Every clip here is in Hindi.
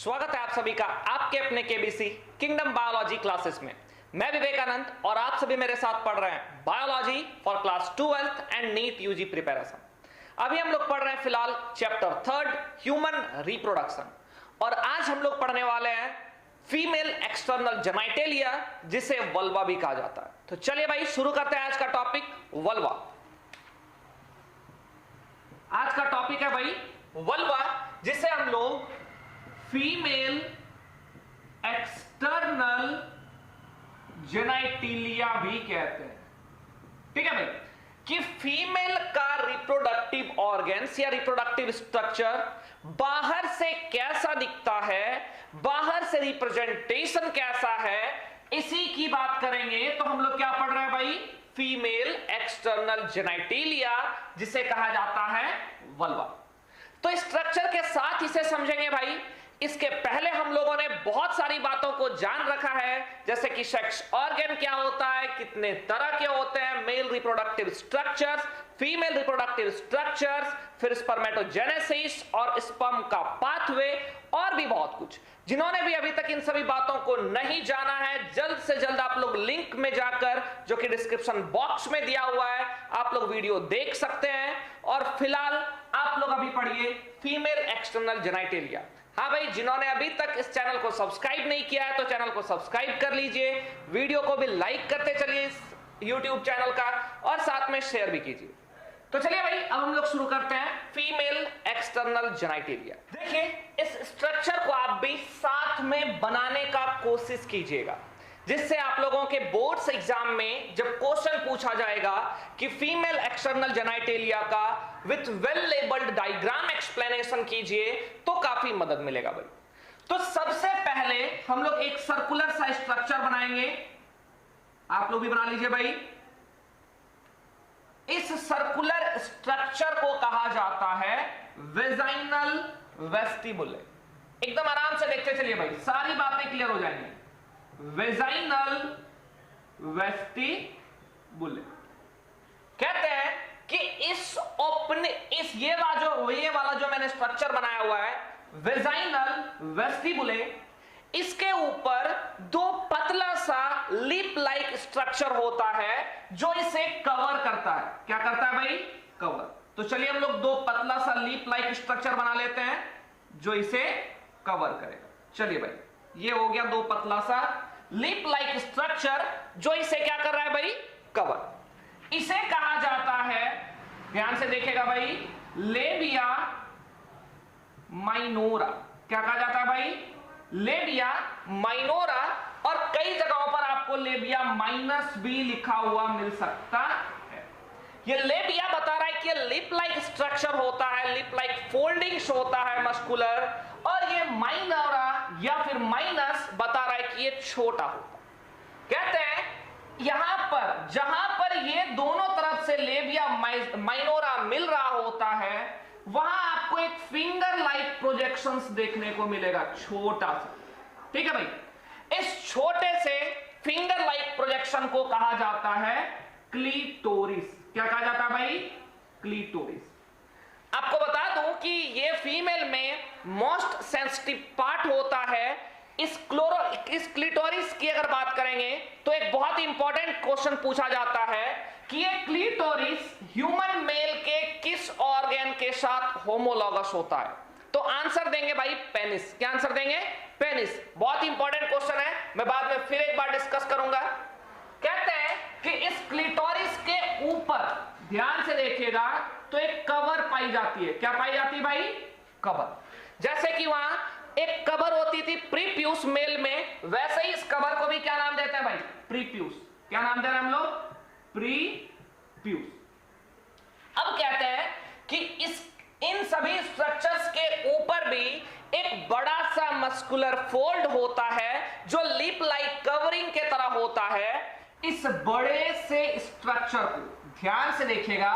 स्वागत है आप सभी का आपके अपने केबीसी किंगडम बायोलॉजी क्लासेस में। मैं विवेकानंद और आप सभी मेरे साथ पढ़ रहे हैं biology for class 12th and NEET UG preparation. अभी हम लोग पढ़ रहे हैं फिलहाल चैप्टर 3 ह्यूमन रिप्रोडक्शन, और आज हम लोग पढ़ने वाले हैं फीमेल एक्सटर्नल जेनिटलिया, जिसे वल्वा भी कहा जाता है। तो चलिए भाई शुरू करते हैं आज का टॉपिक वल्वा। आज का टॉपिक है भाई वल्वा, जिसे हम लोग फीमेल एक्सटर्नल जेनिटलिया भी कहते हैं। ठीक है भाई, कि फीमेल का रिप्रोडक्टिव ऑर्गन्स या रिप्रोडक्टिव स्ट्रक्चर बाहर से कैसा दिखता है, बाहर से रिप्रेजेंटेशन कैसा है, इसी की बात करेंगे। तो हम लोग क्या पढ़ रहे हैं भाई? फीमेल एक्सटर्नल जेनिटलिया, जिसे कहा जाता है वल्वा। तो स्ट्रक्चर के साथ इसे समझेंगे भाई। इसके पहले हम लोगों ने बहुत सारी बातों को जान रखा है, जैसे कि सेक्स ऑर्गन क्या होता है, कितने तरह के होते हैं, male reproductive structures, female reproductive structures, फिर स्पर्मेटोजेनेसिस और स्पर्म का पाथवे, और भी बहुत कुछ। जिन्होंने भी अभी तक इन सभी बातों को नहीं जाना है, जल्द से जल्द आप लोग लिंक में जाकर, जो कि डिस्क्रिप्शन बॉक्स में दिया हुआ है, आप लोग वीडियो देख सकते हैं। और फिलहाल आप लोग अभी पढ़िए फीमेल एक्सटर्नल जेनिटलिया। हाँ भाई, जिन्होंने अभी तक इस चैनल को सब्सक्राइब नहीं किया है तो चैनल को सब्सक्राइब कर लीजिए, वीडियो को भी लाइक करते चलिए इस यूट्यूब चैनल का, और साथ में शेयर भी कीजिए। तो चलिए भाई, अब हम लोग शुरू करते हैं फीमेल एक्सटर्नल जेनिटलिया। देखिए, इस स्ट्रक्चर को आप भी साथ में बनाने का कोशिश कीजिएगा, जिससे आप लोगों के बोर्ड्स एग्जाम में जब क्वेश्चन पूछा जाएगा कि फीमेल एक्सटर्नल जेनिटलिया का with well labelled diagram explanation कीजिए, तो काफी मदद मिलेगा भाई। तो सबसे पहले हम लोग एक सर्कुलर सा स्ट्रक्चर बनाएंगे, आप लोग भी बना लीजिए भाई। इस सर्कुलर स्ट्रक्चर को कहा जाता है वेजाइनल वेस्टिबुले। एकदम आराम से देखते चलिए भाई, सारी बातें क्लियर हो जाएंगी। वेजाइनल वेस्टिबुले कहते हैं कि ये वाला जो मैंने स्ट्रक्चर बनाया हुआ है वेजाइनल वेस्टिबुले, इसके ऊपर दो पतला सा लिप लाइक स्ट्रक्चर होता है जो इसे कवर करता है। क्या करता है भाई? कवर। तो चलिए हम लोग दो पतला सा लिप लाइक स्ट्रक्चर बना लेते हैं जो इसे कवर करेगा। चलिए भाई, ये हो गया दो पतला सा लिप लाइक स्ट्रक्चर जो इसे क्या कर रहा है भाई? कवर। इसे कहा जाता है, ध्यान से देखेगा भाई, लेबिया माइनोरा। क्या कहा जाता है भाई? Labia minora. और कई जगहों पर आपको लेबिया माइनस भी लिखा हुआ मिल सकता है। ये लेबिया बता रहा है कि लिप लाइक स्ट्रक्चर होता है, लिप लाइक फोल्डिंग्स होता है मस्कुलर, और ये माइनोरा या फिर माइनस बता रहा है कि ये छोटा होता है। कहते हैं यहां पर जहां पर ये दोनों तरफ से लेबिया माइनोरा मिल रहा होता है, वहां आपको एक फिंगर लाइक प्रोजेक्शंस देखने को मिलेगा, छोटा सा। ठीक है भाई, इस छोटे से फिंगर लाइक प्रोजेक्शन को कहा जाता है क्लीटोरिस। क्या कहा जाता है भाई? क्लीटोरिस। आपको बता दूं कि ये फीमेल में मोस्ट सेंसिटिव पार्ट होता है। इस क्लीटोरिस की अगर बात करेंगे तो एक बहुत ही इंपॉर्टेंट क्वेश्चन पूछा जाता है कि ये क्लीटोरिस ह्यूमन मेल के किस ऑर्गन के साथ होमोलॉगस होता है? तो आंसर देंगे भाई पेनिस। क्या आंसर देंगे? पेनिस। बहुत इंपॉर्टेंट क्वेश्चन है, मैं बाद में फिर एक बार डिस्कस करूंगा। कहते हैं कि इस क्लीटोरिस के ऊपर ध्यान से देखिएगा तो एक कवर पाई जाती है। क्या पाई जाती है भाई? कवर। जैसे कि वहां एक कवर होती थी प्रीप्यूस मेल में, वैसे ही इस कवर को भी क्या नाम देते हैं भाई? प्रीप्यूस। क्या नाम दे रहे हैं हम लोग? प्रीप्यूस। अब कहते हैं कि इन सभी स्ट्रक्चर्स के ऊपर भी एक बड़ा सा मस्कुलर फोल्ड होता है जो लिप लाइक कवरिंग के तरह होता है। इस बड़े से स्ट्रक्चर को ध्यान से देखिएगा,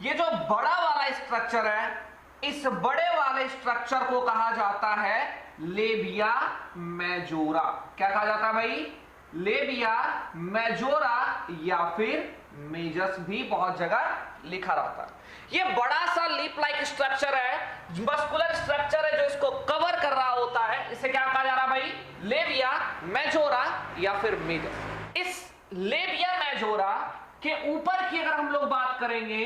ये जो बड़ा वाला स्ट्रक्चर है, इस बड़े वाले स्ट्रक्चर को कहा जाता है लेबिया मेजोरा। क्या कहा जाता है भाई? लेबिया मेजोरा या फिर मेजस भी बहुत जगह लिखा रहता है। ये बड़ा सा लीप लाइक स्ट्रक्चर है, मस्कुलर स्ट्रक्चर है जो इसको कवर कर रहा होता है। इसे क्या कहा जा रहा है भाई? लेबिया मेजोरा या फिर मेजर। इस लेबिया मेजोरा के ऊपर की अगर हम लोग बात करेंगे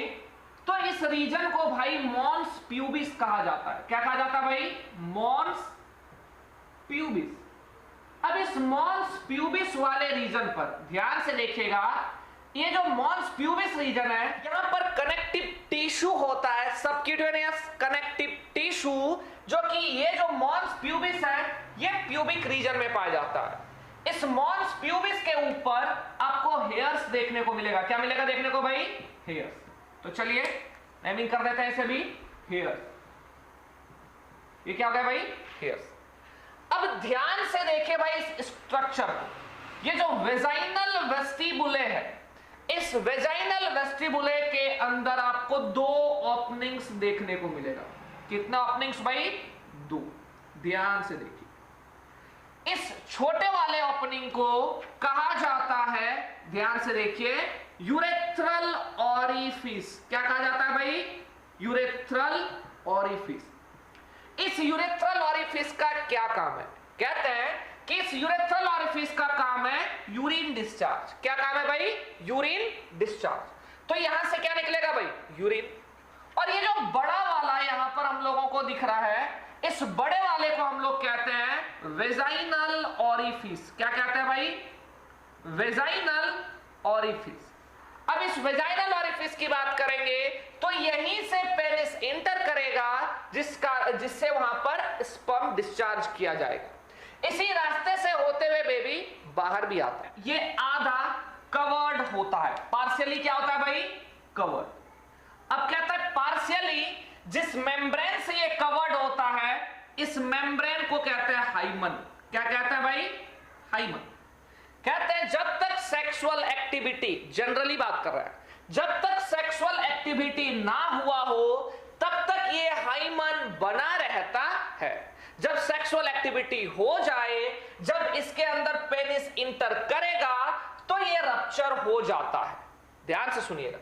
तो इस रीजन को भाई मॉन्स प्यूबिस कहा जाता है। क्या कहा जाता है भाई? Mons pubis. अब इस मॉन्स प्यूबिस वाले रीजन पर ध्यान से देखिएगा, ये जो मॉन्स प्यूबिस रीजन है यहां पर कनेक्टिव टिश्यू होता है, सबक्यूटेनियस कनेक्टिव टिश्यू, जो कि ये जो मॉन्स प्यूबिस है ये प्यूबिक रीजन में पाया जाता है। इस मॉन्स प्यूबिस के ऊपर आपको हेयर्स देखने को मिलेगा। क्या मिलेगा देखने को भाई? हेयर्स। तो चलिए नेमिंग कर देते हैं इसे भी, हेयर्स। ये क्या हो गया भाई? हेयर्स। अब ध्यान से देखिए भाई इस स्ट्रक्चर को। ये जो वेजाइनल वेस्टिबुले है, इस वेजाइनल वेस्टिबुले के अंदर आपको 2 ओपनिंग्स देखने को मिलेगा। कितना ओपनिंग्स भाई? 2। ध्यान से देखिए, इस छोटे वाले ओपनिंग को कहा जाता है, ध्यान से देखिए, यूरेथ्रल ऑरिफिस। क्या कहा जाता है भाई? Urethral orifice. इस यूरेथ्रल ऑरिफिस का क्या काम है? कहते हैं कि इस यूरेथ्रल ऑरिफिस का काम है यूरिन डिस्चार्ज। क्या काम है भाई? Urine discharge. तो यहां से क्या निकलेगा भाई? यूरिन। और ये जो बड़ा वाला यहां पर हम लोगों को दिख रहा है, इस बड़े वाले को हम लोग कहते हैं वेजाइनल ऑरिफिस। क्या कहते हैं भाई? Vaginal orifice. अब इस वेजाइनल ऑरिफिस की बात करेंगे तो यहीं से पेनिस एंटर करेगा, जिससे वहां पर स्पर्म डिस्चार्ज किया जाएगा। इसी रास्ते से होते हुए बेबी बाहर भी आता है। ये आधा कवर्ड होता है, पार्शियली क्या होता है भाई? कवर्ड। अब कहता है पार्शियली जिस मेम्ब्रेन से ये कवर्ड होता है, इस मेम्ब्रेन को कहते हैं हाइमन। क्या कहते हैं भाई? हाइमन। कहते हैं जब तक सेक्सुअल एक्टिविटी, जनरली बात कर रहा है, जब तक सेक्सुअल एक्टिविटी ना हुआ हो तब तक ये हाइमन बना रहता है। जब सेक्सुअल एक्टिविटी हो जाए, जब इसके अंदर पेनिस इंटर करेगा तो ये रप्चर हो जाता है। ध्यान से सुनिएगा।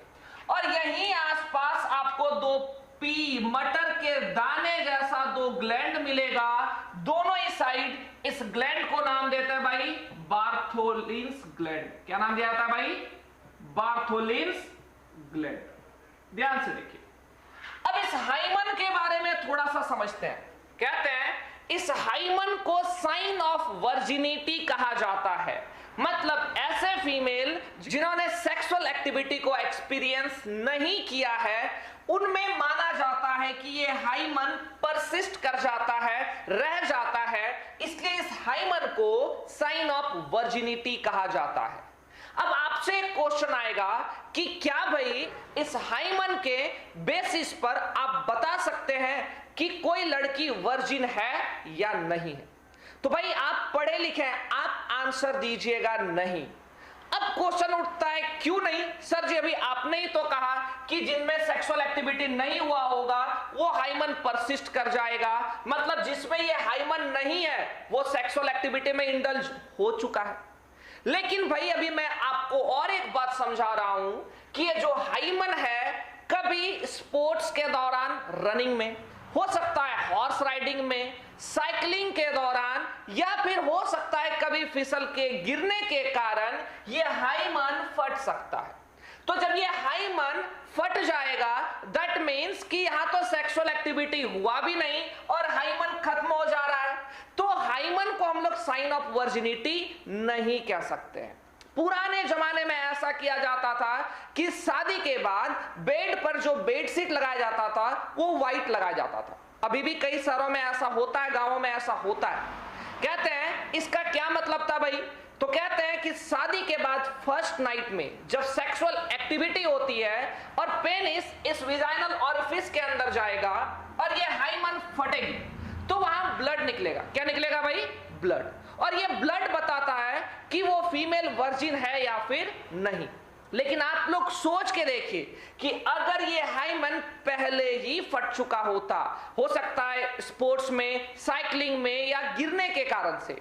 और यहीं आसपास आपको 2 पी मटर के दाने जैसा 2 ग्लैंड मिलेगा, दोनों ही साइड। इस ग्लैंड को नाम देते हैं भाई बार्थोलिन्स ग्लैंड। क्या नाम दिया जाता है भाई? Bartholin's gland. ध्यान से देखिए। अब इस हाइमन के बारे में थोड़ा सा समझते हैं। कहते हैं इस हाइमन को साइन ऑफ वर्जिनिटी कहा जाता है। मतलब ऐसे फीमेल जिन्होंने सेक्सुअल एक्टिविटी को एक्सपीरियंस नहीं किया है, उनमें माना जाता है कि ये हाइमन परसिस्ट कर जाता है, रह जाता है, इसलिए इस हाइमन को साइन ऑफ वर्जिनिटी कहा जाता है। अब आपसे एक क्वेश्चन आएगा कि क्या भाई इस हाइमन के बेसिस पर आप बता सकते हैं कि कोई लड़की वर्जिन है या नहीं है? तो भाई आप पढ़े लिखे हैं, आप आंसर दीजिएगा नहीं। अब क्वेश्चन उठता है क्यों नहीं? सर जी अभी आपने ही तो कहा कि जिनमें सेक्सुअल एक्टिविटी नहीं हुआ होगा वो हाइमन परसिस्ट कर जाएगा, मतलब जिसमें ये हाइमन नहीं है वो सेक्सुअल एक्टिविटी में इंडल्ज हो चुका है। लेकिन भाई अभी मैं आपको और एक बात समझा रहा हूं कि ये जो हाइमन है कभी स्पोर्ट्स के दौरान, रनिंग में, हो सकता है हॉर्स राइडिंग में, साइकिलिंग के दौरान, या फिर हो सकता है कभी फिसल के गिरने के कारण ये हाइमन फट सकता है। तो जब ये हाइमन फट जाएगा दैट मीन्स कि यहां तो सेक्सुअल एक्टिविटी हुआ भी नहीं और हाइमन खत्म हो जा रहा है, तो हाइमन को हम लोग साइन ऑफ वर्जिनिटी नहीं कह सकते हैं। पुराने जमाने में ऐसा किया जाता था कि शादी के बाद बेड पर जो बेडशीट लगाया जाता था वो व्हाइट लगाया जाता था। अभी भी कई शहरों में ऐसा होता है, गांवों में ऐसा होता है। कहते हैं इसका क्या मतलब था भाई? तो कहते हैं कि शादी के बाद फर्स्ट नाइट में जब सेक्सुअल एक्टिविटी होती है और पेनिस इस विजाइनल ऑरिफिस के अंदर जाएगा और ये हाइमन फटेगी तो वहां ब्लड निकलेगा। क्या निकलेगा भाई? ब्लड। और ये ब्लड बताता है कि वो फीमेल वर्जिन है या फिर नहीं। लेकिन आप लोग सोच के देखिए कि अगर ये हाइमन पहले ही फट चुका होता, हो सकता है स्पोर्ट्स में, साइकिलिंग में या गिरने के कारण से,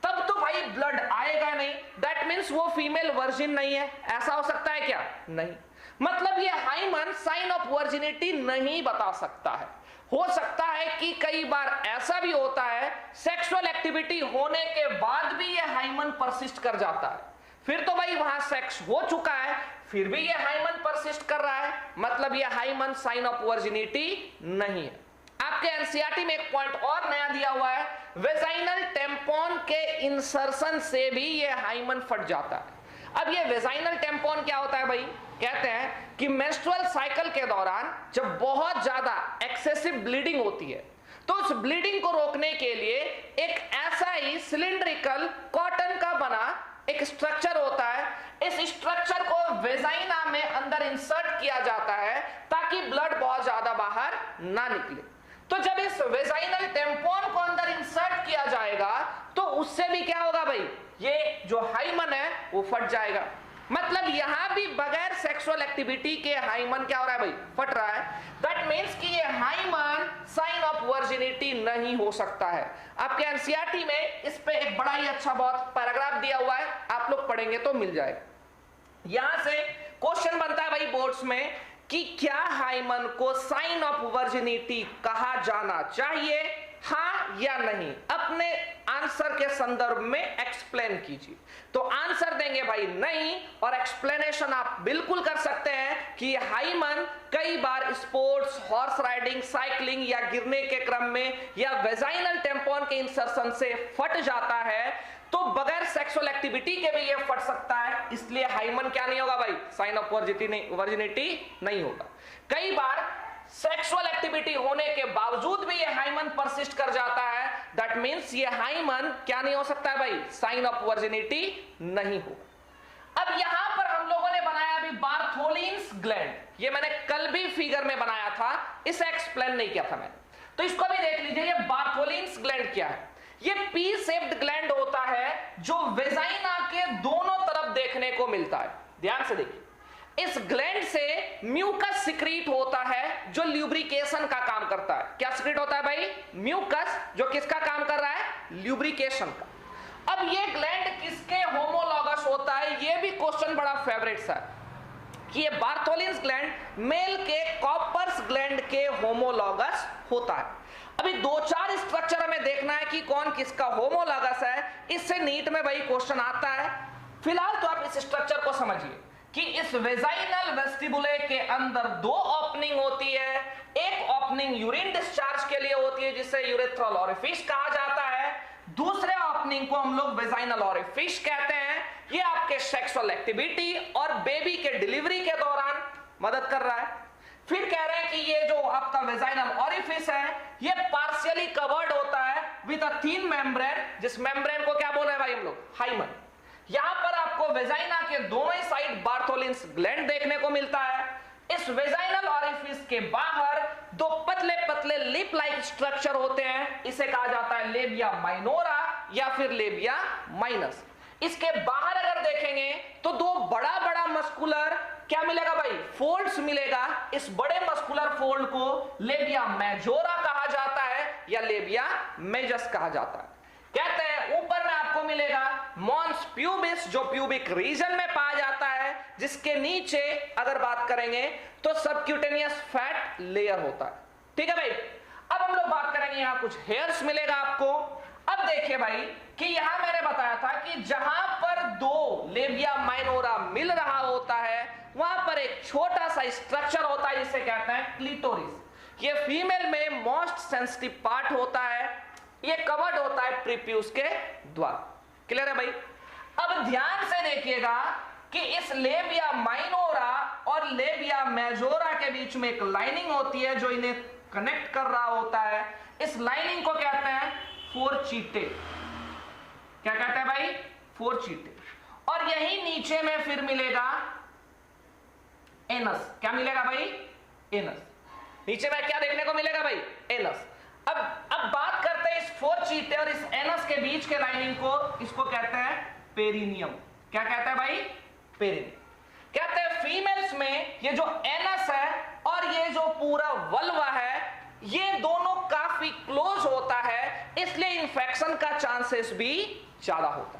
तब तो भाई ब्लड आएगा नहीं। दैट मीन्स वो फीमेल वर्जिन नहीं है। ऐसा हो सकता है क्या? नहीं। मतलब ये हाइमन साइन ऑफ वर्जिनिटी नहीं बता सकता है। हो सकता है कि कई बार ऐसा भी होता है सेक्सुअल एक्टिविटी होने के बाद भी ये हाइमन परसिस्ट कर जाता है, फिर तो भाई वहां सेक्स हो चुका है, फिर भी ये हाइमन परसिस्ट कर रहा है, मतलब ये हाइमन साइन ऑफ वर्जिनिटी नहीं है। आपके एनसीईआरटी में एक पॉइंट और नया दिया हुआ है, वेजाइनल टेम्पोन के इंसर्शन से भी ये हाइमन फट जाता है। अब ये वेजाइनल टेम्पोन क्या होता है भाई? कहते हैं कि मेंस्ट्रुअल साइकिल के दौरान जब बहुत ज्यादा एक्सेसिव ब्लीडिंग होती है, तो उस ब्लीडिंग को रोकने के लिए एक ऐसा ही सिलिंड्रिकल कॉटन का बना एक स्ट्रक्चर होता है। इस स्ट्रक्चर को वेजाइना में अंदर इंसर्ट किया जाता है ताकि ब्लड बहुत ज्यादा बाहर ना निकले। तो जब इस वेजाइनल टेम्पोन को अंदर इंसर्ट किया जाएगा तो उससे भी क्या होगा भाई? ये जो हाइमन है वो फट जाएगा। मतलब यहां भी बगैर सेक्सुअल एक्टिविटी के हाइमन क्या हो रहा है भाई? फट रहा है। दैट मीन्स कि ये हाइमन साइन ऑफ वर्जिनिटी नहीं हो सकता है। आपके एनसीईआरटी में इस पे एक बड़ा ही अच्छा बहुत पैराग्राफ दिया हुआ है, आप लोग पढ़ेंगे तो मिल जाएगा। यहां से क्वेश्चन बनता है भाई बोर्ड्स में कि क्या हाइमन को साइन ऑफ वर्जिनिटी कहा जाना चाहिए, हाँ या नहीं? अपने आंसर के संदर्भ में एक्सप्लेन कीजिए। तो आंसर देंगे भाई नहीं, और एक्सप्लेनेशन आप बिल्कुल कर सकते हैं कि हाइमन कई बार स्पोर्ट्स, हॉर्स राइडिंग, साइकिलिंग या गिरने के क्रम में या वेजाइनल टेम्पोन के इंसर्शन से फट जाता है, तो बगैर सेक्सुअल एक्टिविटी के भी ये फट सकता है। इसलिए हाइमन क्या नहीं होगा भाई? साइन ऑफ वर्जिनिटी नहीं होगा। कई बार सेक्सुअल एक्टिविटी होने के बावजूद भी ये हाइमन परसिस्ट कर जाता है, दैट मींस ये हाइमन क्या नहीं हो सकता है भाई? साइन ऑफ वर्जिनिटी नहीं होगा। अब यहां पर हम लोगों ने बनाया अभी बार्थोलिन्स ग्लैंड, ये मैंने कल भी फिगर में बनाया था, इसे एक्सप्लेन नहीं किया था मैंने, तो इसको भी देख लीजिए। ये बार्थोलिन्स ग्लैंड क्या है? ये पी शेप्ड ग्लैंड होता है जो वेजाइना के दोनों तरफ देखने को मिलता है। ध्यान से देखिए, इस ग्लैंड से म्यूकस सिक्रीट होता है जो ल्यूब्रिकेशन का काम करता है। क्या सिक्रीट होता है भाई? म्यूकस, जो किसका काम कर रहा है? ल्यूब्रिकेशन का। अब ये ग्लैंड किसके होमोलॉगस होता है? ये भी क्वेश्चन बड़ा फेवरेट सा है कि ये बार्थोलिन्स ग्लैंड मेल के कॉपर्स ग्लैंड के होमोलॉगस होता है। अभी दो चार स्ट्रक्चर हमें देखना है कि कौन किसका होमोलॉगस है, इससे नीट में भाई क्वेश्चन आता है। फिलहाल तो आप इस स्ट्रक्चर को समझिए कि इस वेजाइनल वेस्टिबुले के अंदर दो ओपनिंग होती है। एक ओपनिंग यूरिन डिस्चार्ज के लिए होती है जिसे यूरेथ्रल ओरिफिस कहा जाता है, दूसरे ओपनिंग को हम लोग वेजाइनल ओरिफिस कहते हैं। ये आपके सेक्सुअल एक्टिविटी और बेबी के डिलीवरी के दौरान मदद कर रहा है। फिर कह रहे हैं कि ये जो आपका वेजाइनल ओरिफिस है ये पार्शियली कवर्ड होता है विद अ थिन मेम्ब्रेन, जिस मेम्ब्रेन को क्या बोल रहे हैं भाई हम लोग? हाइमन। यहां पर आपको वेजाइना के दोनों ही साइड बार्थोलिन्स ग्लैंड देखने को मिलता है। इस वेजाइनल ओरिफिस के बाहर दो पतले पतले लिप लाइक स्ट्रक्चर होते हैं, इसे कहा जाता है लेबिया माइनोरा या फिर लेबिया माइनस। इसके बाहर अगर देखेंगे तो दो बड़ा बड़ा मस्कुलर क्या मिलेगा भाई? फोल्ड्स मिलेगा। इस बड़े मस्कुलर फोल्ड को लेबिया मेजोरा कहा जाता है या लेबिया मेजस कहा जाता है। कहते हैं ऊपर में आपको मिलेगा मॉन्स प्यूबिस जो प्यूबिक रीजन में पाया जाता है, जिसके नीचे अगर बात करेंगे तो सबक्यूटेनियस फैट लेयर होता है। ठीक है भाई। अब हम लोग बात करेंगे, यहां कुछ हेयर्स मिलेगा आपको। अब देखिए भाई कि यहां मैंने बताया था कि जहां पर दो लेबिया माइनोरा मिल रहा होता है वहां पर एक छोटा सा स्ट्रक्चर होता है जिसे कहते हैं क्लिटोरिस। ये फीमेल में मोस्ट सेंसिटिव पार्ट होता है, ये कवर्ड होता है प्रीप्यूस के द्वारा। क्लियर है भाई? अब ध्यान से देखिएगा कि इस लेबिया माइनोरा और लेबिया मेजोरा के बीच में एक लाइनिंग होती है जो इन्हें कनेक्ट कर रहा होता है। इस लाइनिंग को कहते हैं फोरचीटे। क्या कहते हैं भाई? फोरचीटे। और यही नीचे में फिर मिलेगा एनस। क्या मिलेगा भाई? एनस। नीचे में क्या देखने को मिलेगा भाई? एनस। अब बात करते हैं इस फोरचीटे और इस एनस के बीच के लाइनिंग को, इसको कहते हैं पेरिनियम। क्या कहते हैं भाई? पेरिनियम। कहते हैं फीमेल्स में ये जो एनस है और ये जो पूरा वल्वा है, ये दोनों काफी क्लोज होता है, इसलिए इन्फेक्शन का चांसेस भी ज्यादा होता है।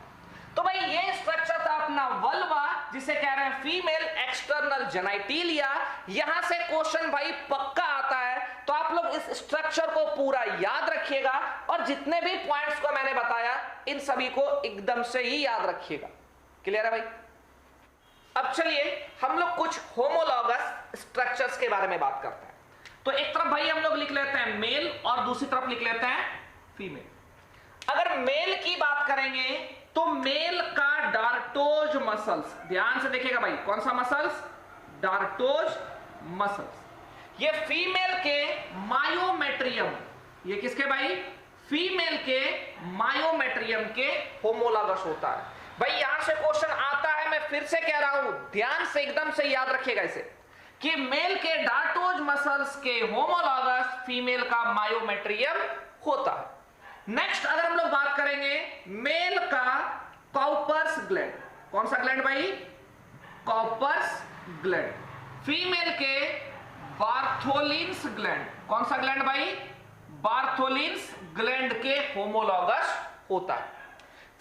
तो भाई ये स्ट्रक्चर था अपना वल्वा, जिसे कह रहे हैं फीमेल एक्सटर्नल जेनाइटिलिया। यहां से क्वेश्चन भाई पक्का आता है, तो आप लोग इस स्ट्रक्चर को पूरा याद रखिएगा और जितने भी पॉइंट्स को मैंने बताया इन सभी को एकदम से ही याद रखिएगा। क्लियर है भाई? अब चलिए हम लोग कुछ होमोलॉगस स्ट्रक्चर्स के बारे में बात करते हैं। तो एक तरफ भाई हम लोग लिख लेते हैं मेल और दूसरी तरफ लिख लेते हैं फीमेल। अगर मेल की बात करेंगे तो मेल का डार्टोज मसल्स, ध्यान से देखिएगा भाई, कौन सा मसल्स? डार्टोज मसल्स। ये फीमेल के मायोमेट्रियम, ये किसके भाई? फीमेल के मायोमेट्रियम के होमोलॉगस होता है। भाई यहां से क्वेश्चन आता है, मैं फिर से कह रहा हूं, ध्यान से एकदम से याद रखिएगा इसे, कि मेल के डार्टोज मसल्स के होमोलॉगस फीमेल का मायोमेट्रियम होता है। नेक्स्ट अगर हम लोग बात करेंगे मेल का काउपर्स ग्लैंड, कौन सा ग्लैंड भाई? Cowper's gland. फीमेल के बार्थोलिन्स ग्लैंड, कौन सा ग्लैंड भाई? बार्थोलिन्स ग्लैंड के होमोलॉगस होता है।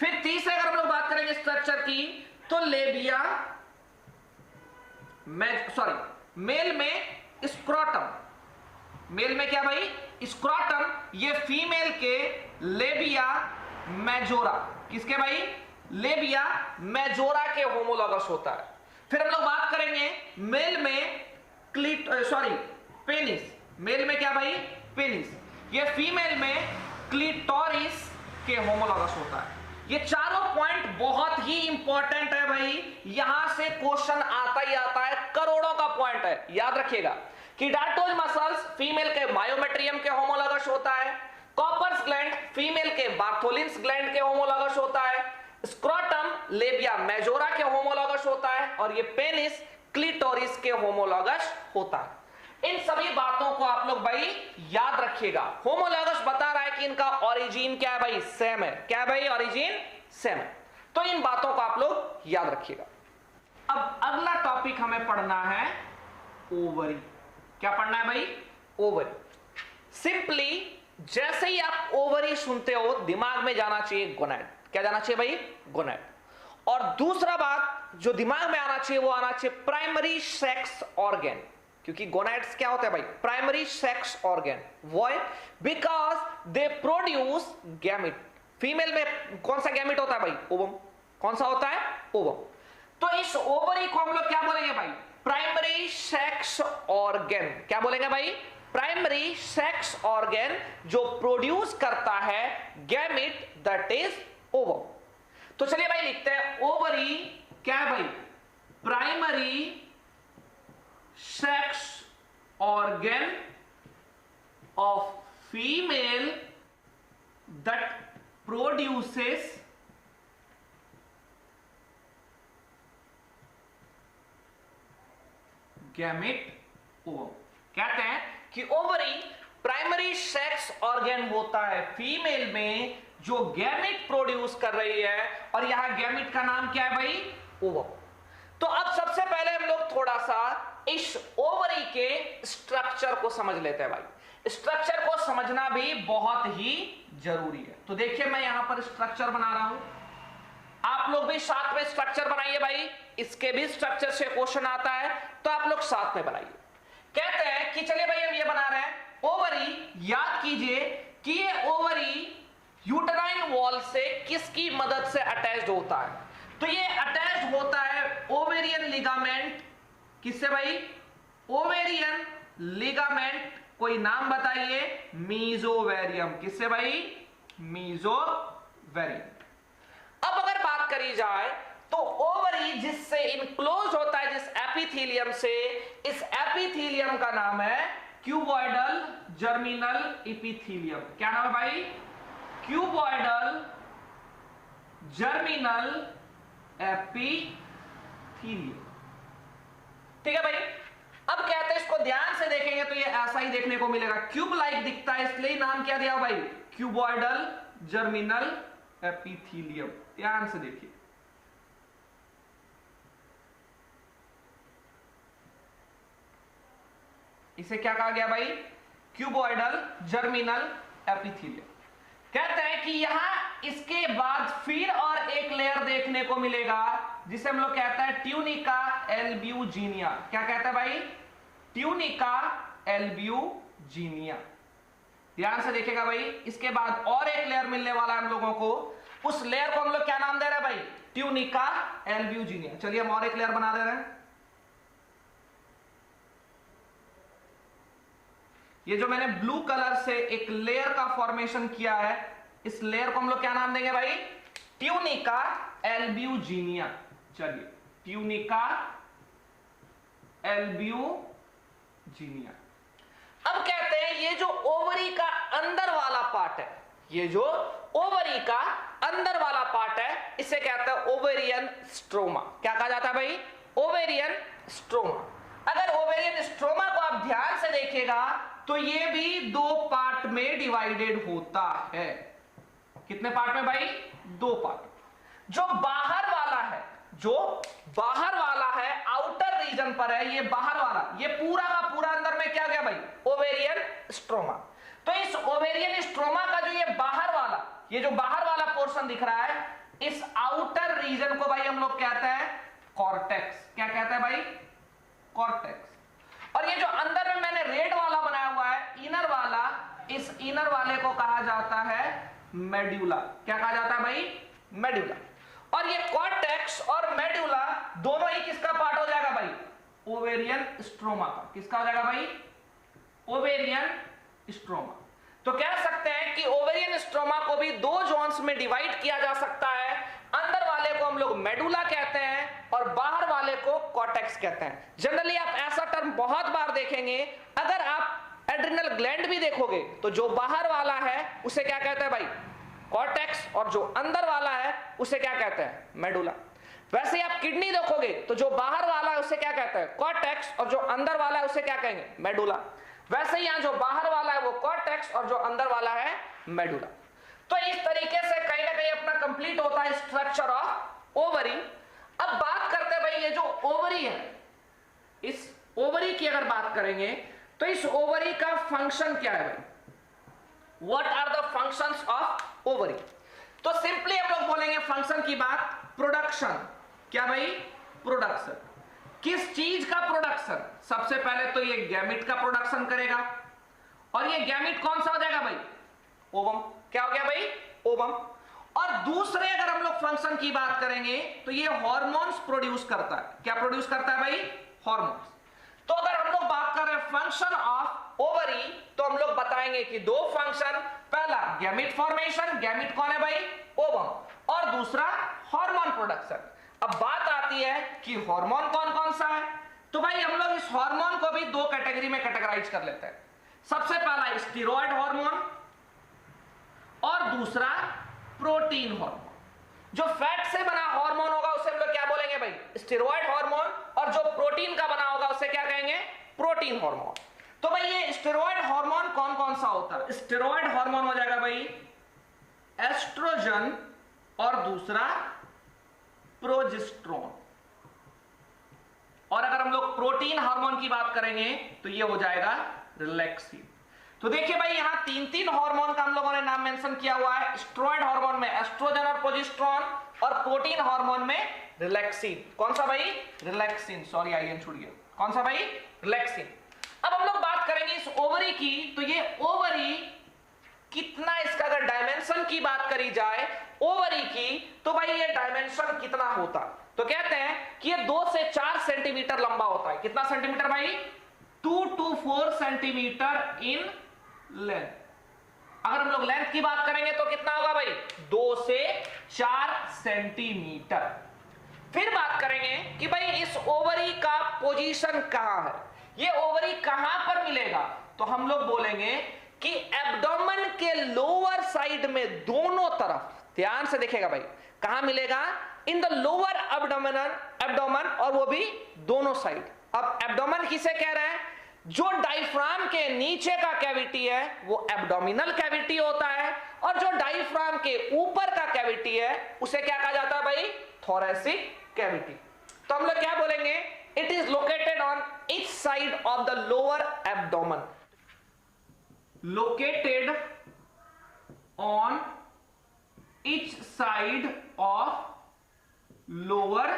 फिर तीसरे अगर हम लोग बात करेंगे स्ट्रक्चर की, तो लेबिया मेल में स्क्रोटम, मेल में क्या भाई? स्क्रोटम। ये फीमेल के लेबिया मेजोरा, किसके भाई? लेबिया मेजोरा के होमोलॉगस होता है। फिर हम लोग बात करेंगे मेल में पेनिस, मेल में क्या भाई? पेनिस। ये फीमेल में क्लिटोरिस के होमोलॉगस होता है। ये चारों पॉइंट बहुत ही इंपॉर्टेंट है भाई, यहां से क्वेश्चन आता ही आता है, करोड़ों का पॉइंट है, याद रखिएगा कि डार्टोज मसल्स फीमेल के मायोमेट्रियम के होमोलॉगस होता है, कॉपर्स ग्लैंड फीमेल के बार्थोलिन्स ग्लैंड के होमोलॉगस होता है, स्क्रोटम लेबिया मेजोरा के होमोलॉगस होता है, और ये पेनिस क्लिटोरिस के होमोलॉगस होता है। इन सभी बातों को आप लोग भाई याद रखिएगा। होमोलॉगस बता रहा है कि इनका ओरिजिन क्या है भाई? सेम है। क्या भाई? ओरिजिन सेम है। तो इन बातों को आप लोग याद रखिएगा। अब अगला टॉपिक हमें पढ़ना है ओवरी। क्या पढ़ना है भाई? ओवरी। सिंपली जैसे ही आप ओवरी सुनते हो दिमाग में जाना चाहिए गोनैड। क्या जाना चाहिए भाई? गोनैड। और दूसरा बात जो दिमाग में आना चाहिए वो आना चाहिए प्राइमरी सेक्स ऑर्गन, क्योंकि गोनैड्स क्या होता है भाई? Primary sex organ. Why? Because they produce gamete. Female में कौन सा गैमेट होता है भाई? ओवम। कौन सा होता है? ओवम। तो इस ओवरी को हम लोग क्या बोलेंगे भाई? Primary sex organ. क्या बोलेंगे भाई? प्राइमरी सेक्स ऑर्गन जो प्रोड्यूस करता है गैमेट, दैट इज ओवम। तो चलिए भाई लिखते हैं ओवरी क्या है भाई? Primary sex organ of female that produces gamete ovum. कहते हैं कि ओवरी प्राइमरी सेक्स ऑर्गन होता है फीमेल में जो गैमेट प्रोड्यूस कर रही है, और यहां गैमेट का नाम क्या है भाई? ओवम। तो अब सबसे पहले हम लोग थोड़ा सा इस ओवरी के स्ट्रक्चर को समझ लेते हैं भाई। स्ट्रक्चर को समझना भी बहुत ही जरूरी है। तो देखिए मैं यहां पर स्ट्रक्चर बना रहा हूं, आप लोग भी साथ में स्ट्रक्चर बनाइए भाई। इसके भी स्ट्रक्चर से क्वेश्चन आता है तो आप लोग साथ में बनाइए। कहते हैं कि चलिए भाई हम ये बना रहे हैं ओवरी। याद कीजिए कि ये ओवरी यूटेराइन वॉल से किसकी मदद से अटैच्ड होता है? तो ये अटैच्ड होता है ओवेरियन लिगामेंट। किससे भाई? Ovarian ligament. कोई नाम बताइए? मीजोवेरियम। किससे भाई? मीजोवेरियम। अब अगर बात करी जाए तो ओवरी जिससे इनक्लोज होता है, जिस एपिथेलियम से, इस एपिथेलियम का नाम है क्यूबॉइडल जर्मिनल एपिथेलियम। क्या नाम है भाई? Cuboidal germinal epithelium. ठीक है भाई। अब कहते हैं इसको ध्यान से देखेंगे तो ये ऐसा ही देखने को मिलेगा, क्यूब लाइक दिखता है, इसलिए नाम क्या दिया भाई? Cuboidal germinal epithelium. ध्यान से देखिए। इसे क्या कहा गया भाई? Cuboidal germinal epithelium. कहते हैं कि यहां इसके बाद फिर और एक लेयर देखने को मिलेगा जिसे हम लोग कहते हैं ट्यूनिका एल्ब्यूजिनिया। क्या कहते हैं भाई? Tunica albuginea. ध्यान से देखेगा भाई, इसके बाद और एक लेयर मिलने वाला है हम लोगों को। उस लेयर को हम लोग क्या नाम दे रहे हैं भाई? Tunica albuginea. चलिए हम और एक लेयर बना दे रहे हैं। ये जो मैंने ब्लू कलर से एक लेयर का फॉर्मेशन किया है, इस लेयर को हम लोग क्या नाम देंगे भाई? Tunica albuginea. चलिए, ट्यूनिका एल्ब्यूजिनिया। अब कहते हैं ये जो ओवरी का अंदर वाला पार्ट है, ये जो ओवरी का अंदर वाला पार्ट है, इसे कहते हैं ओवेरियन स्ट्रोमा। क्या कहा जाता है भाई? Ovarian stroma. अगर ओवेरियन स्ट्रोमा को आप ध्यान से देखिएगा तो ये भी दो पार्ट में डिवाइडेड होता है। कितने पार्ट में भाई? दो पार्ट। जो बाहर वाला है, जो बाहर वाला है, आउटर रीजन पर है, ये बाहर वाला, ये पूरा का पूरा अंदर में क्या गया भाई? Ovarian stroma. तो इस ओवेरियन स्ट्रोमा का जो ये बाहर वाला, ये जो बाहर वाला पोर्शन दिख रहा है, इस आउटर रीजन को भाई हम लोग कहते हैं कॉर्टेक्स। क्या कहते हैं भाई? कॉर्टेक्स। और ये जो अंदर में मैंने रेड वाला बनाया हुआ है, इनर वाला, इस इनर वाले को कहा जाता है मेड्यूला। क्या कहा जाता है भाई? मेड्यूला। और ये कॉर्टेक्स और मेड्यूला दोनों ही किसका पार्ट हो जाएगा भाई? ओवेरियन स्ट्रोमा का। किसका हो जाएगा भाई? Ovarian stroma. तो कह सकते हैं कि ओवेरियन स्ट्रोमा को भी दो जोन्स में डिवाइड किया जा सकता है। अंदर वाले को हम लोग मेडुला कहते हैं और बाहर वाले को कॉर्टेक्स कहते हैं। जनरली आप ऐसा टर्म बहुत बार देखेंगे। अगर आप एड्रिनल ग्लैंड भी देखोगे तो जो बाहर वाला है उसे क्या कहते हैं भाई? कॉर्टेक्स, और जो अंदर वाला है उसे क्या कहते हैं? मेडुला। वैसे ही आप किडनी देखोगे तो जो बाहर वाला है उसे क्या कहते हैं? कॉर्टेक्स, और जो अंदर वाला है उसे क्या कहेंगे? मेडुला। वैसे ही यहां जो बाहर वाला है वो कॉर्टेक्स और जो अंदर वाला है मेडुला। तो इस तरीके से कहीं ना कहीं अपना कंप्लीट होता है स्ट्रक्चर ऑफ ओवरी। अब बात करते हैं भाई, ये जो ओवरी है, इस ओवरी की अगर बात करेंगे तो इस ओवरी का फंक्शन क्या है भाई? What are the functions of ovary? तो सिंपली हम लोग बोलेंगे फंक्शन की बात, प्रोडक्शन। क्या भाई? प्रोडक्शन। किस चीज का प्रोडक्शन? सबसे पहले तो ये गैमिट का प्रोडक्शन करेगा, और ये गैमिट कौन सा हो जाएगा भाई? ओवम। क्या हो गया भाई? ओवम। और दूसरे अगर हम लोग फंक्शन की बात करेंगे तो ये हॉर्मोन्स प्रोड्यूस करता है। क्या प्रोड्यूस करता है भाई? हॉर्मोन्स। तो अगर हम लोग बात कर रहे हैं फंक्शन ऑफ ओवरी तो हम लोग बताएंगे कि दो फंक्शन, पहला गैमिट फॉर्मेशन, गैमिट कौन है भाई? ओवम, और दूसरा हार्मोन प्रोडक्शन। अब बात आती है कि हार्मोन कौन कौन सा है, तो भाई हम लोग इस हार्मोन को भी दो कैटेगरी में कैटेगराइज कर लेते हैं। सबसे पहला स्टेरॉयड हार्मोन और दूसरा प्रोटीन हार्मोन। जो फैट से बना हार्मोन होगा उसे हम लोग क्या बोलेंगे भाई? स्टेरॉयड हार्मोन, और जो प्रोटीन का बना होगा उसे क्या कहेंगे? Protein hormone. तो भाई ये स्टेरॉयड हार्मोन कौन कौन सा होता है? स्टेरॉयड हार्मोन हो जाएगा भाई एस्ट्रोजन और दूसरा प्रोजेस्टेरोन। और अगर हम लोग प्रोटीन हार्मोन की बात करेंगे तो ये हो जाएगा रिलैक्सिन। तो देखिए भाई यहां तीन तीन हार्मोन का हम लोगों ने नाम मेंशन किया हुआ है। स्टेरॉयड हार्मोन में एस्ट्रोजन और प्रोजेस्टेरोन, और प्रोटीन हार्मोन में रिलैक्सिन। कौन सा भाई? रिलैक्सिन। सॉरी आईएन छूट गया। कौन सा भाई? रिलैक्सिन। अब हम लोग बात करेंगे इस ओवरी की, तो ये ओवरी कितना, इसका अगर डायमेंशन की बात करी जाए ओवरी की, तो भाई ये डायमेंशन कितना होता? तो कहते हैं कि ये 2 से 4 सेंटीमीटर लंबा होता है। कितना सेंटीमीटर भाई? 2 to 4 सेंटीमीटर इन लेंथ। अगर हम लोग लेंथ की बात करेंगे तो कितना होगा भाई? 2 से 4 सेंटीमीटर। फिर बात करेंगे कि भाई इस ओवरी का पोजीशन कहां है, ये ओवरी कहां पर मिलेगा, तो हम लोग बोलेंगे कि एब्डोमेन के लोअर साइड में दोनों तरफ, ध्यान से देखेगा भाई, कहां मिलेगा? इन द लोअर एब्डोमेन, और वो भी दोनों साइड। अब एब्डोमेन किसे कह रहे हैं? जो डायफ्राम के नीचे का कैविटी है वो एब्डोमिनल कैविटी होता है, और जो डायफ्राम के ऊपर का कैविटी है उसे क्या कहा जाता है भाई? Thoracic cavity. तो हम लोग क्या बोलेंगे? It is located on each side side of the lower abdomen. Located on each side of lower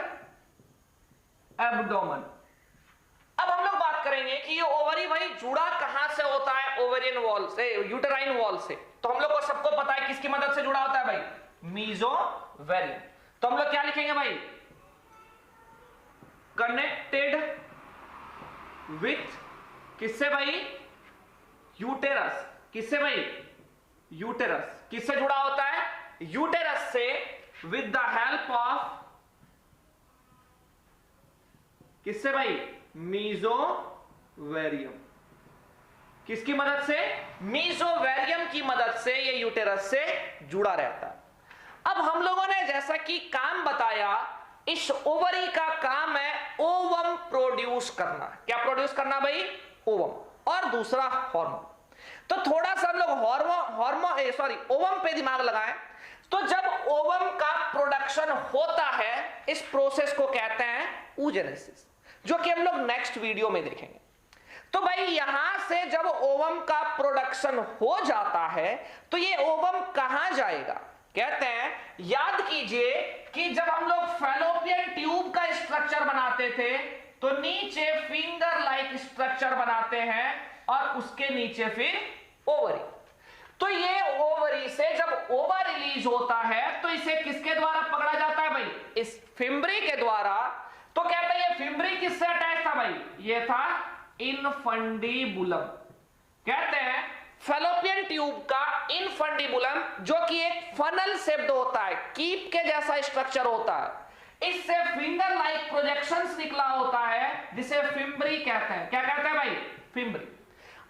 abdomen. अब हम लोग बात करेंगे कि ये ओवरी भाई जुड़ा कहां से होता है, ओवेरियन वॉल से, यूटेराइन वॉल से। तो हम लोग को सबको पता है किसकी मदद से जुड़ा होता है भाई, मीजोवेरियम। तो हम लोग क्या लिखेंगे भाई, कनेक्टेड विथ किससे भाई, यूटेरस। किससे भाई, यूटेरस। किससे जुड़ा होता है, यूटेरस से, विद द हेल्प ऑफ किससे भाई, मीजोवेरियम। किसकी मदद से, मीजोवेरियम की मदद से ये यूटेरस से जुड़ा रहता है। अब हम लोगों ने जैसा कि काम बताया, इस ओवरी का काम है ओवम प्रोड्यूस करना। क्या प्रोड्यूस करना भाई, ओवम, और दूसरा हार्मोन। तो थोड़ा सा हम लोग ओवम पे दिमाग लगाएं। तो जब ओवम का प्रोडक्शन होता है, इस प्रोसेस को कहते हैं oogenesis, जो कि हम लोग नेक्स्ट वीडियो में देखेंगे। तो भाई यहां से जब ओवम का प्रोडक्शन हो जाता है तो ये ओवम कहां जाएगा, कहते हैं, याद कीजिए कि जब हम लोग फैलोपियन ट्यूब का स्ट्रक्चर बनाते थे तो नीचे फिंगर लाइक स्ट्रक्चर बनाते हैं और उसके नीचे फिर ओवरी। तो ये ओवरी से जब ओवर रिलीज होता है तो इसे किसके द्वारा पकड़ा जाता है भाई, इस फिम्बरी के द्वारा। तो कहते हैं ये फिम्बरी किससे अटैच था भाई, ये था इनफंडिबुलम। कहते हैं फैलोपियन ट्यूब का इनफंडिबुलम, जो कि एक फनल शेप्ड होता है, कीप के जैसा स्ट्रक्चर होता है, इससे फिंगर लाइक प्रोजेक्शंस निकला होता है, जिसे फिम्बरी कहते हैं। क्या कहते हैं भाई, फिम्बरी।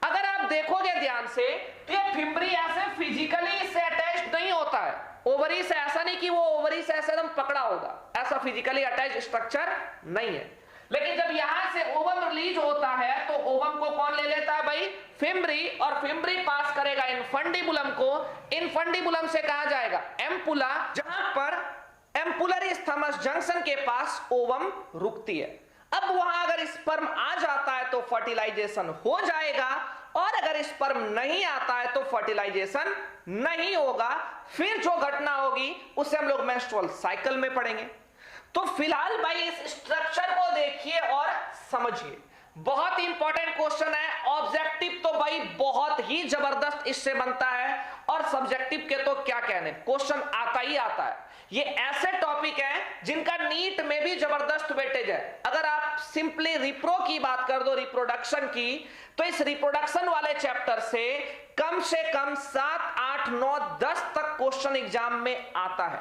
अगर आप देखोगे ध्यान से तो ये फिम्बरी ऐसे फिजिकली इससे अटैच्ड नहीं होता है ओवरी से। ऐसा नहीं कि वो ओवरी से ऐसे एकदम पकड़ा होगा, ऐसा फिजिकली अटैच स्ट्रक्चर नहीं है। लेकिन जब यहां से ओवम रिलीज होता है तो ओवम को कौन ले लेता है भाई, फिम्बरी, और फिम्बरी पास करेगा इनफंडिबुलम को। इनफंडिबुलम से कहा जाएगा एम्पुला, जहां पर एम्पुलरी स्थमस जंक्शन के पास ओवम रुकती है। अब वहां अगर स्पर्म आ जाता है तो फर्टिलाइजेशन हो जाएगा, और अगर स्पर्म नहीं आता है तो फर्टिलाइजेशन नहीं होगा। फिर जो घटना होगी उसे हम लोग मेंस्ट्रुअल साइकिल में पढ़ेंगे। तो फिलहाल भाई इस स्ट्रक्चर को देखिए और समझिए, बहुत इंपॉर्टेंट क्वेश्चन है। ऑब्जेक्टिव तो भाई बहुत ही जबरदस्त इससे बनता है, और सब्जेक्टिव के तो क्या कहने, क्वेश्चन आता ही आता है। ये ऐसे टॉपिक हैं जिनका नीट में भी जबरदस्त वेटेज है। अगर आप सिंपली रिप्रो की बात कर दो, रिप्रोडक्शन की, तो इस रिप्रोडक्शन वाले चैप्टर से कम 7, 8, 9, 10 तक क्वेश्चन एग्जाम में आता है।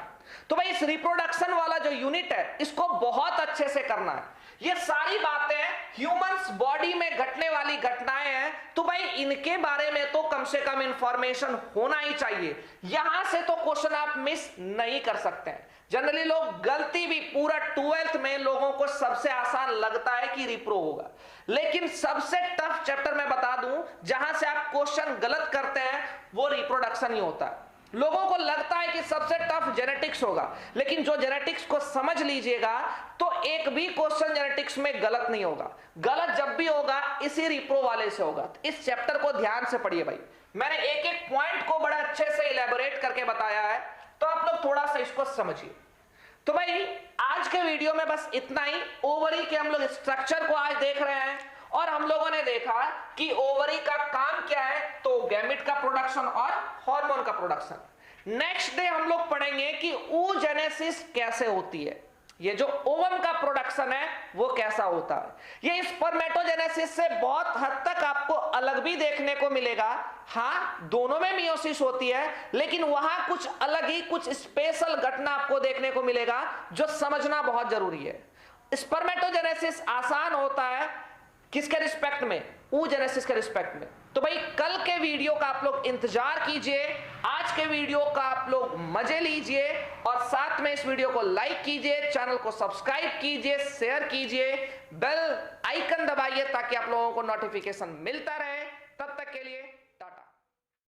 तो भाई इस रिप्रोडक्शन वाला जो यूनिट है इसको बहुत अच्छे से करना है। ये सारी बातें ह्यूमंस बॉडी में घटने वाली घटनाएं हैं, तो भाई इनके बारे में तो कम से कम इंफॉर्मेशन होना ही चाहिए। यहां से तो क्वेश्चन आप मिस नहीं कर सकते हैं। जनरली लोग गलती भी, पूरा 12th में लोगों को सबसे आसान लगता है कि रिप्रो होगा, लेकिन सबसे टफ चैप्टर मैं बता दूं जहां से आप क्वेश्चन गलत करते हैं वो रिप्रोडक्शन ही होता है। लोगों को लगता है कि सबसे टफ जेनेटिक्स होगा, लेकिन जो जेनेटिक्स को समझ लीजिएगा तो एक भी क्वेश्चन जेनेटिक्स में गलत नहीं होगा। गलत जब भी होगा इसी रिप्रो वाले से होगा। तो इस चैप्टर को ध्यान से पढ़िए भाई, मैंने एक एक पॉइंट को बड़ा अच्छे से इलेबोरेट करके बताया है, तो आप लोग थोड़ा सा इसको समझिए। तो भाई आज के वीडियो में बस इतना ही। ओवरी के हम लोग स्ट्रक्चर को आज देख रहे हैं, और हम लोगों ने देखा कि ओवरी का काम क्या है, तो गैमेट का प्रोडक्शन और हार्मोन का प्रोडक्शन। नेक्स्ट डे हम लोग पढ़ेंगे कि oogenesis कैसे होती है, ये जो ओवम का प्रोडक्शन है वो कैसा होता है। ये स्पर्मेटोजेनेसिस से बहुत हद तक आपको अलग भी देखने को मिलेगा। हाँ, दोनों में मियोसिस होती है, लेकिन वहां कुछ अलग ही, कुछ स्पेशल घटना आपको देखने को मिलेगा जो समझना बहुत जरूरी है। स्पर्मेटोजेनेसिस आसान होता है किसके रिस्पेक्ट में, oogenesis के रिस्पेक्ट में। तो भाई कल के वीडियो का आप लोग इंतजार कीजिए, आज के वीडियो का आप लोग मजे लीजिए, और साथ में इस वीडियो को लाइक कीजिए, चैनल को सब्सक्राइब कीजिए, शेयर कीजिए, बेल आइकन दबाइए ताकि आप लोगों को नोटिफिकेशन मिलता रहे। तब तक के लिए